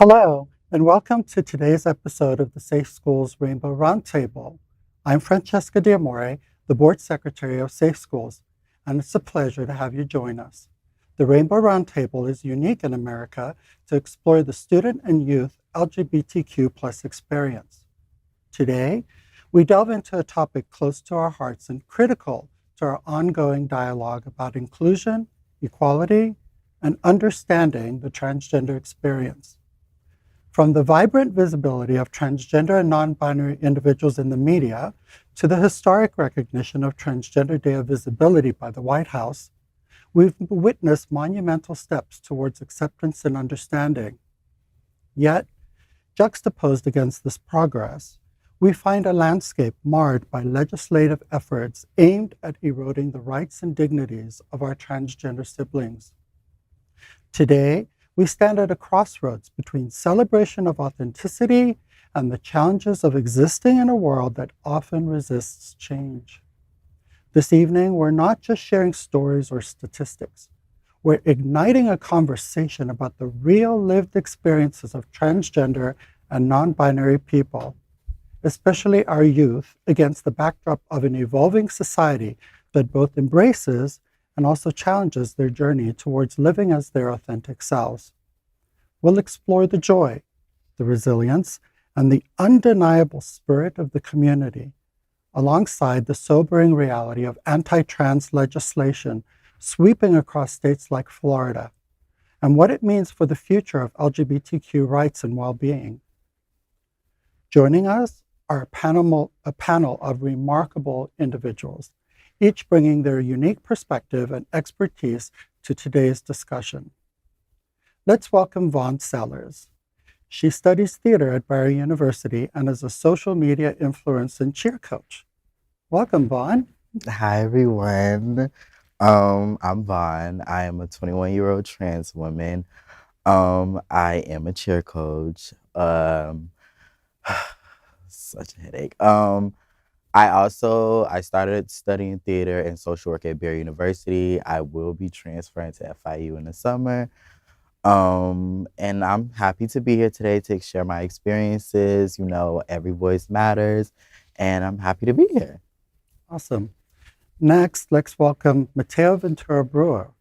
Hello, and welcome to today's episode of the Safe Schools Rainbow Roundtable. I'm Franchesca the Board Secretary of Safe Schools, and it's a pleasure to have you join us. The Rainbow Roundtable is unique in America to explore the student and youth LGBTQ plus experience. Today, we delve into a topic close to our hearts and critical to our ongoing dialogue about inclusion, equality, and understanding the transgender experience. From the vibrant visibility of transgender and non-binary individuals in the media to the historic recognition of Transgender Day of Visibility by the White House, we've witnessed monumental steps towards acceptance and understanding. Yet, juxtaposed against this progress, we find a landscape marred by legislative efforts aimed at eroding the rights and dignities of our transgender siblings. Today, we stand at a crossroads between celebration of authenticity and the challenges of existing in a world that often resists change. This evening, we're not just sharing stories or statistics. We're igniting a conversation about the real lived experiences of transgender and non-binary people, especially our youth, against the backdrop of an evolving society that both embraces and also challenges their journey towards living as their authentic selves. We'll explore the joy, the resilience, and the undeniable spirit of the community, alongside the sobering reality of anti-trans legislation sweeping across states like Florida, and what it means for the future of LGBTQ rights and well-being. Joining us are a panel of remarkable individuals, each bringing their unique perspective and expertise to today's discussion. Let's welcome Vaughn Sellers. She studies theater at Barry University and is a social media influence and cheer coach. Welcome, Vaughn. Hi, everyone. I'm Vaughn. I am a 21-year-old trans woman. I am a cheer coach. Such a headache. I started studying theater and social work at Barry University. I will be transferring to FIU in the summer. And I'm happy to be here today to share my experiences. You know, every voice matters, and I'm happy to be here. Awesome. Next, let's welcome Mateo Ventura Brewer.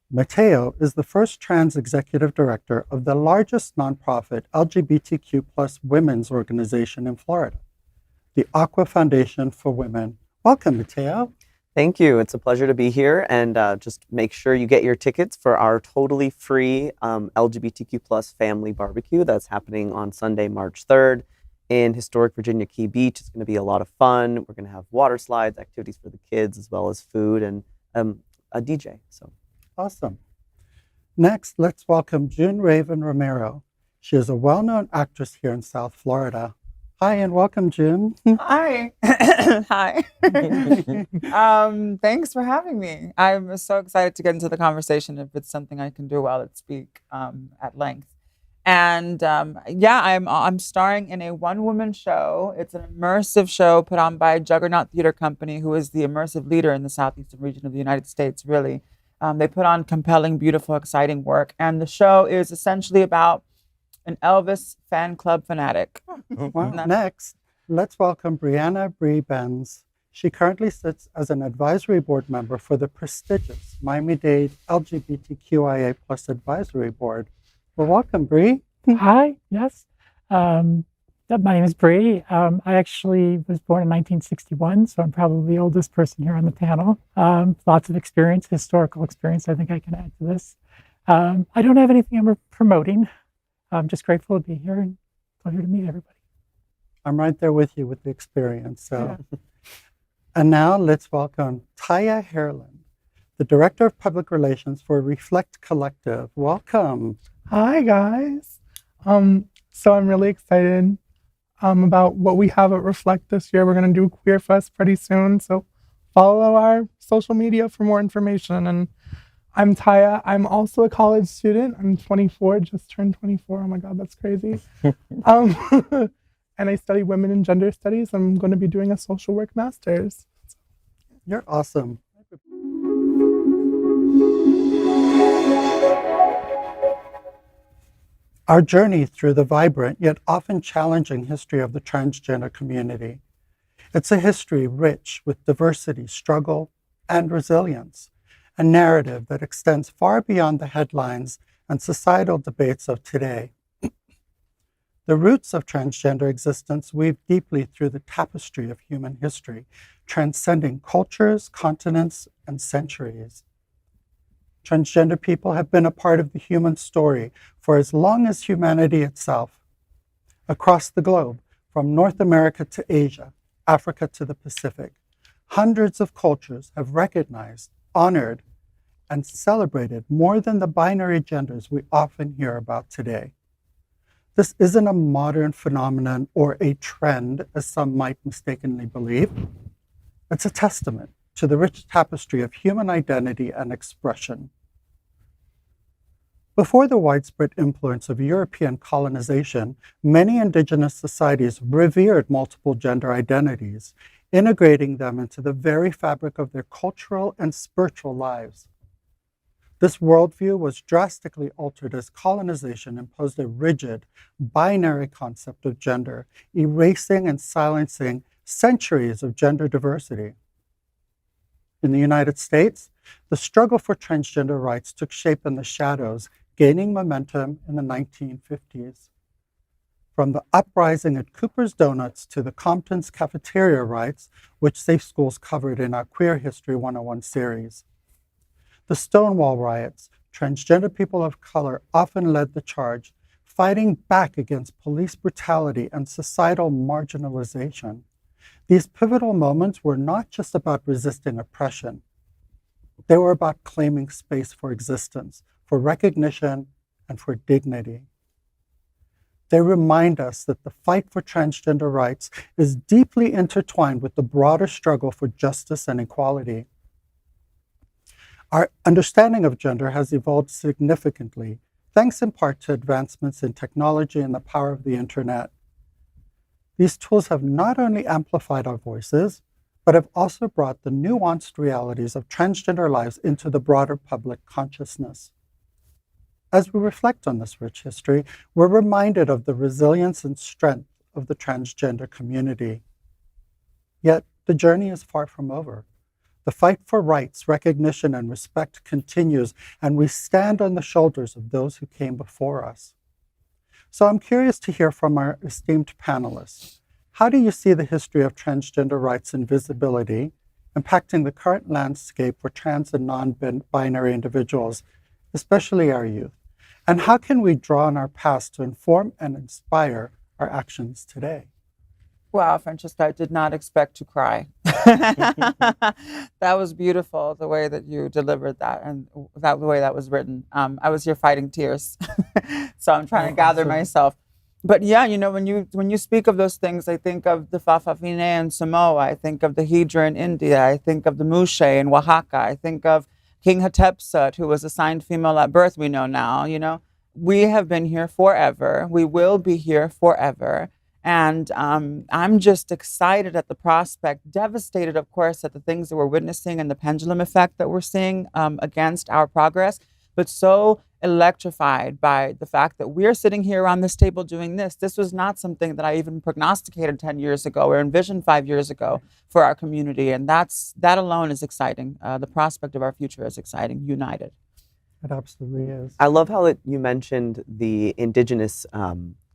Mateo is the first trans executive director of the largest nonprofit LGBTQ plus women's organization in Florida, the Aqua Foundation for Women. Welcome, Mateo. Thank you. It's a pleasure to be here, and just make sure you get your tickets for our totally free LGBTQ plus family barbecue that's happening on Sunday, March 3rd in historic Virginia Key Beach. It's going to be a lot of fun. We're going to have water slides, activities for the kids, as well as food and a DJ. So awesome. Next, let's welcome June Raven Romero. She is a well-known actress here in South Florida. Hi, and welcome, June. Hi. Hi. Thanks for having me. I'm so excited to get into the conversation if it's something I can do well at speak at length. And I'm starring in a one-woman show. It's an immersive show put on by Juggernaut Theater Company, who is the immersive leader in the southeastern region of the United States, really. They put on compelling, beautiful, exciting work. And the show is essentially about an Elvis fan club fanatic. Well, next, let's welcome Brianna Bree Benz. She currently sits as an advisory board member for the prestigious Miami-Dade LGBTQIA plus advisory board. Well, welcome, Bree. Hi, yes. My name is Bree. I actually was born in 1961, so I'm probably the oldest person here on the panel. Lots of experience, historical experience, I think I can add to this. I don't have anything I'm promoting. I'm just grateful to be here and pleasure to meet everybody. I'm right there with you with the experience. So, yeah. And now let's welcome Taya Harlan, the Director of Public Relations for Reflect Collective. Welcome. Hi, guys. So I'm really excited about what we have at Reflect this year. We're going to do Queer Fest pretty soon. So follow our social media for more information. And I'm Taya. I'm also a college student. I'm 24, just turned 24. Oh my God, that's crazy. And I study women and gender studies. I'm going to be doing a social work master's. You're awesome. our journey through the vibrant yet often challenging history of the transgender community. It's a history rich with diversity, struggle, and resilience, a narrative that extends far beyond the headlines and societal debates of today. The roots of transgender existence weave deeply through the tapestry of human history, transcending cultures, continents, and centuries. Transgender people have been a part of the human story for as long as humanity itself. Across the globe, from North America to Asia, Africa to the Pacific, hundreds of cultures have recognized, honored, and celebrated more than the binary genders we often hear about today. This isn't a modern phenomenon or a trend, as some might mistakenly believe. It's a testament to the rich tapestry of human identity and expression. Before the widespread influence of European colonization, many indigenous societies revered multiple gender identities, integrating them into the very fabric of their cultural and spiritual lives. This worldview was drastically altered as colonization imposed a rigid, binary concept of gender, erasing and silencing centuries of gender diversity. In the United States, the struggle for transgender rights took shape in the shadows, gaining momentum in the 1950s. From the uprising at Cooper's Donuts to the Compton's cafeteria riots, which Safe Schools covered in our Queer History 101 series. The Stonewall riots, transgender people of color often led the charge, fighting back against police brutality and societal marginalization. These pivotal moments were not just about resisting oppression. They were about claiming space for existence, for recognition, and for dignity. They remind us that the fight for transgender rights is deeply intertwined with the broader struggle for justice and equality. Our understanding of gender has evolved significantly, thanks in part to advancements in technology and the power of the internet. These tools have not only amplified our voices, but have also brought the nuanced realities of transgender lives into the broader public consciousness. As we reflect on this rich history, we're reminded of the resilience and strength of the transgender community. Yet, the journey is far from over. The fight for rights, recognition, and respect continues, and we stand on the shoulders of those who came before us. So I'm curious to hear from our esteemed panelists. How do you see the history of transgender rights and visibility impacting the current landscape for trans and non-binary individuals, especially our youth? And how can we draw on our past to inform and inspire our actions today? Wow, Franchesca, I did not expect to cry. That was beautiful, the way that you delivered that and the way that was written. I was here fighting tears, so I'm trying to gather myself. But yeah, you know, when you speak of those things, I think of the Fa'afafine in Samoa. I think of the Hydra in India. I think of the Mushe in Oaxaca. I think of King Hatshepsut, who was assigned female at birth. We know now. You know, we have been here forever. We will be here forever. And I'm just excited at the prospect, devastated, of course, at the things that we're witnessing and the pendulum effect that we're seeing against our progress, but so electrified by the fact that we're sitting here around this table doing this. This was not something that I even prognosticated 10 years ago or envisioned 5 years ago for our community. And that alone is exciting. The prospect of our future is exciting, united. It absolutely is. I love how you mentioned the indigenous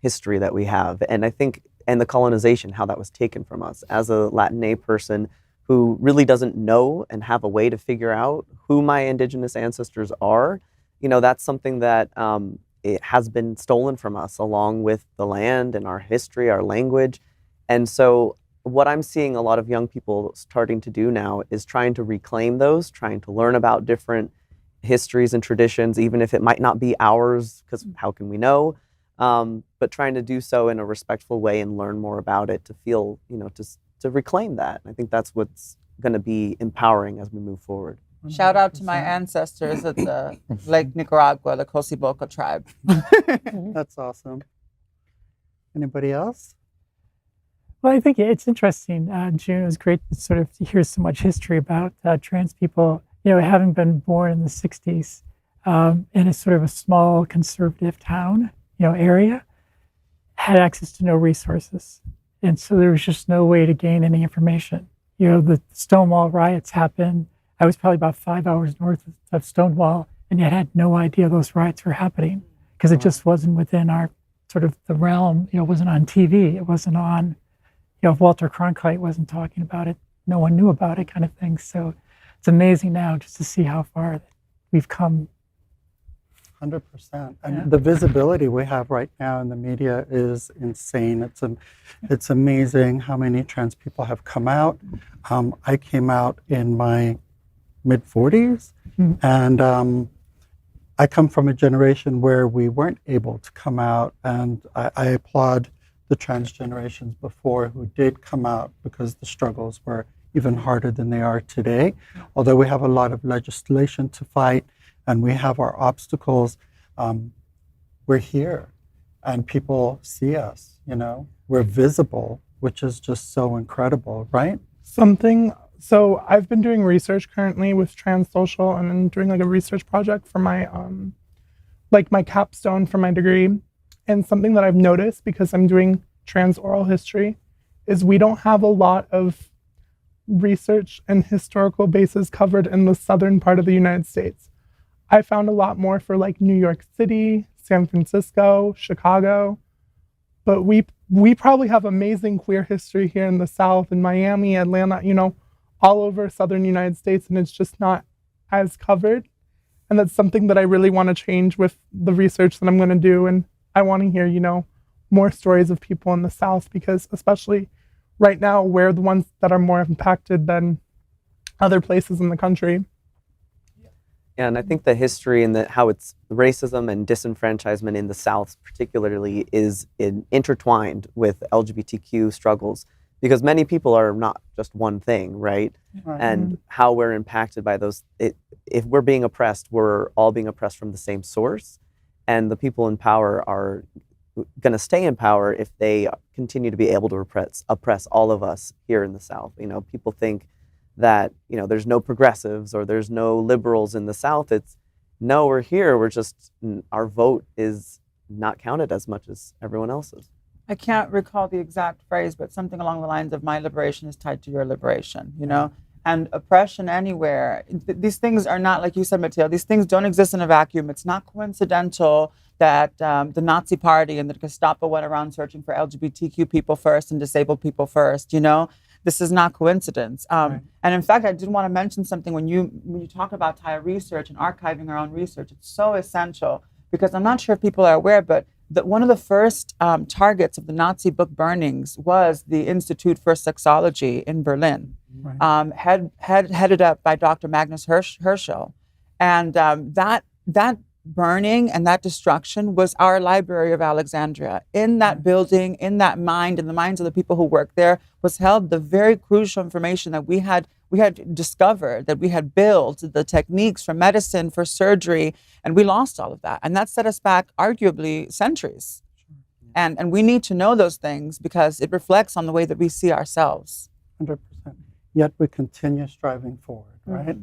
history that we have, and I think, and the colonization, how that was taken from us. As a Latina person who really doesn't know and have a way to figure out who my indigenous ancestors are, you know, that's something that it has been stolen from us, along with the land and our history, our language. And so what I'm seeing a lot of young people starting to do now is trying to reclaim those, trying to learn about different histories and traditions, even if it might not be ours, because how can we know? But trying to do so in a respectful way and learn more about it to feel, you know, to reclaim that. I think that's what's going to be empowering as we move forward. Shout out to my ancestors at the Lake Nicaragua, the Cosiboca tribe. That's awesome. Anybody else? Well, I think it's interesting, June. It was great to sort of hear so much history about trans people, you know, having been born in the 60s in a sort of a small conservative town area had access to no resources. And so there was just no way to gain any information. The Stonewall riots happened. I was probably about 5 hours north of Stonewall, and yet had no idea those riots were happening because it just wasn't within our sort of the realm. It wasn't on TV. It wasn't on, if Walter Cronkite wasn't talking about it, no one knew about it, kind of thing. So it's amazing now just to see how far we've come. 100%. And the visibility we have right now in the media is insane. It's amazing how many trans people have come out. I came out in my mid-40s, and I come from a generation where we weren't able to come out, and I applaud the trans generations before who did come out because the struggles were even harder than they are today. Although we have a lot of legislation to fight, and we have our obstacles, we're here and people see us, we're visible, which is just so incredible, right? So I've been doing research currently with Trans Social, and I'm doing like a research project for my, my capstone for my degree. And something that I've noticed because I'm doing trans oral history is we don't have a lot of research and historical bases covered in the southern part of the United States. I found a lot more for like New York City, San Francisco, Chicago, but we probably have amazing queer history here in the South, in Miami, Atlanta, all over southern United States, and it's just not as covered. And that's something that I really want to change with the research that I'm going to do. And I want to hear, more stories of people in the South, because especially right now, we're the ones that are more impacted than other places in the country. Yeah, and I think the history and how it's racism and disenfranchisement in the South particularly is intertwined with LGBTQ struggles, because many people are not just one thing, right? And how we're impacted by those. If we're being oppressed, we're all being oppressed from the same source, and the people in power are going to stay in power if they continue to be able to oppress all of us here in the South. People think that there's no progressives or there's no liberals in the South. No, we're here. Our vote is not counted as much as everyone else's. I can't recall the exact phrase, but something along the lines of my liberation is tied to your liberation, and oppression anywhere. These things are not, like you said, Matteo, these things don't exist in a vacuum. It's not coincidental that the Nazi Party and the Gestapo went around searching for LGBTQ people first and disabled people first, This is not coincidence. And in fact, I did want to mention something when you talk about Thai research and archiving our own research. It's so essential, because I'm not sure if people are aware, but one of the first targets of the Nazi book burnings was the Institute for Sexology in Berlin, headed up by Dr. Magnus Hirschel. And that burning and that destruction was our Library of Alexandria. In that building, in that mind, in the minds of the people who worked there, was held the very crucial information that we had discovered, that we had built, the techniques for medicine, for surgery, and we lost all of that. And that set us back arguably centuries. And we need to know those things because it reflects on the way that we see ourselves. 100%. Yet we continue striving forward, right?